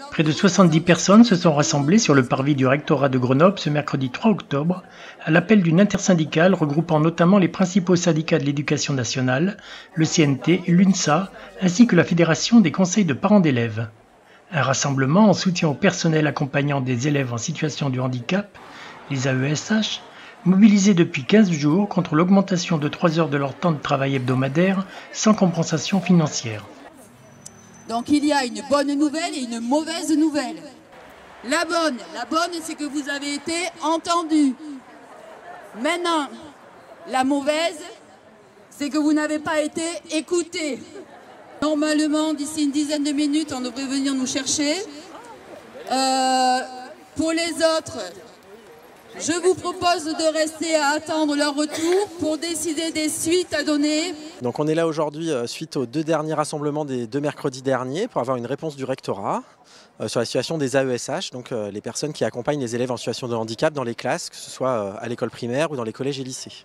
Près de 70 personnes se sont rassemblées sur le parvis du rectorat de Grenoble ce mercredi 3 octobre, à l'appel d'une intersyndicale regroupant notamment les principaux syndicats de l'éducation nationale, le CNT, l'UNSA, ainsi que la Fédération des conseils de parents d'élèves. Un rassemblement en soutien au personnel accompagnant des élèves en situation de handicap, les AESH, mobilisés depuis 15 jours contre l'augmentation de 3 heures de leur temps de travail hebdomadaire sans compensation financière. Donc il y a une bonne nouvelle et une mauvaise nouvelle. La bonne, c'est que vous avez été entendus. Maintenant, la mauvaise, c'est que vous n'avez pas été écoutés. Normalement, d'ici une dizaine de minutes, on devrait venir nous chercher. Pour les autres, je vous propose de rester à attendre leur retour pour décider des suites à donner. Donc on est là aujourd'hui suite aux 2 derniers rassemblements des 2 mercredis derniers pour avoir une réponse du rectorat sur la situation des AESH, donc les personnes qui accompagnent les élèves en situation de handicap dans les classes, que ce soit à l'école primaire ou dans les collèges et lycées.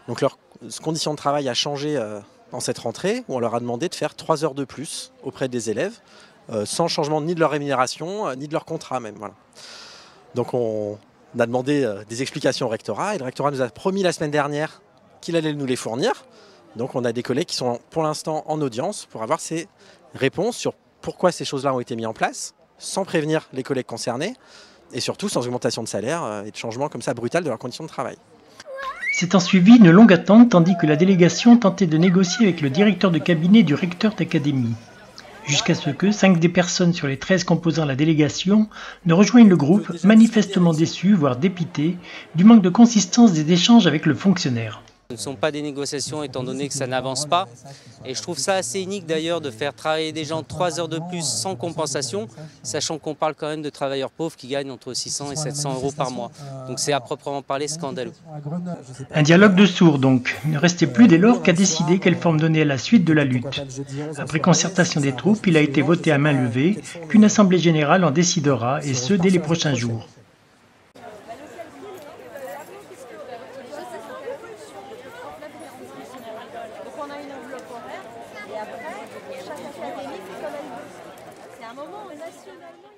Donc leur condition de travail a changé en cette rentrée où on leur a demandé de faire 3 heures de plus auprès des élèves sans changement ni de leur rémunération ni de leur contrat même. Voilà. Donc on a demandé des explications au rectorat et le rectorat nous a promis la semaine dernière qu'il allait nous les fournir. Donc on a des collègues qui sont pour l'instant en audience pour avoir ces réponses sur pourquoi ces choses-là ont été mises en place, sans prévenir les collègues concernés et surtout sans augmentation de salaire et de changement comme ça brutal de leurs conditions de travail. S'est ensuivi une longue attente tandis que la délégation tentait de négocier avec le directeur de cabinet du recteur d'académie. Jusqu'à ce que 5 des personnes sur les 13 composant la délégation ne rejoignent le groupe, manifestement déçus, voire dépités, du manque de consistance des échanges avec le fonctionnaire. Ce ne sont pas des négociations étant donné que ça n'avance pas. Et je trouve ça assez unique d'ailleurs de faire travailler des gens 3 heures de plus sans compensation, sachant qu'on parle quand même de travailleurs pauvres qui gagnent entre 600 et 700 euros par mois. Donc c'est à proprement parler scandaleux. Un dialogue de sourds donc. Il ne restait plus dès lors qu'à décider quelle forme donner à la suite de la lutte. Après concertation des troupes, il a été voté à main levée qu'une assemblée générale en décidera, et ce dès les prochains jours. Donc on a une enveloppe horaire et après chaque académie fait comme elle veut. C'est un moment nationalement.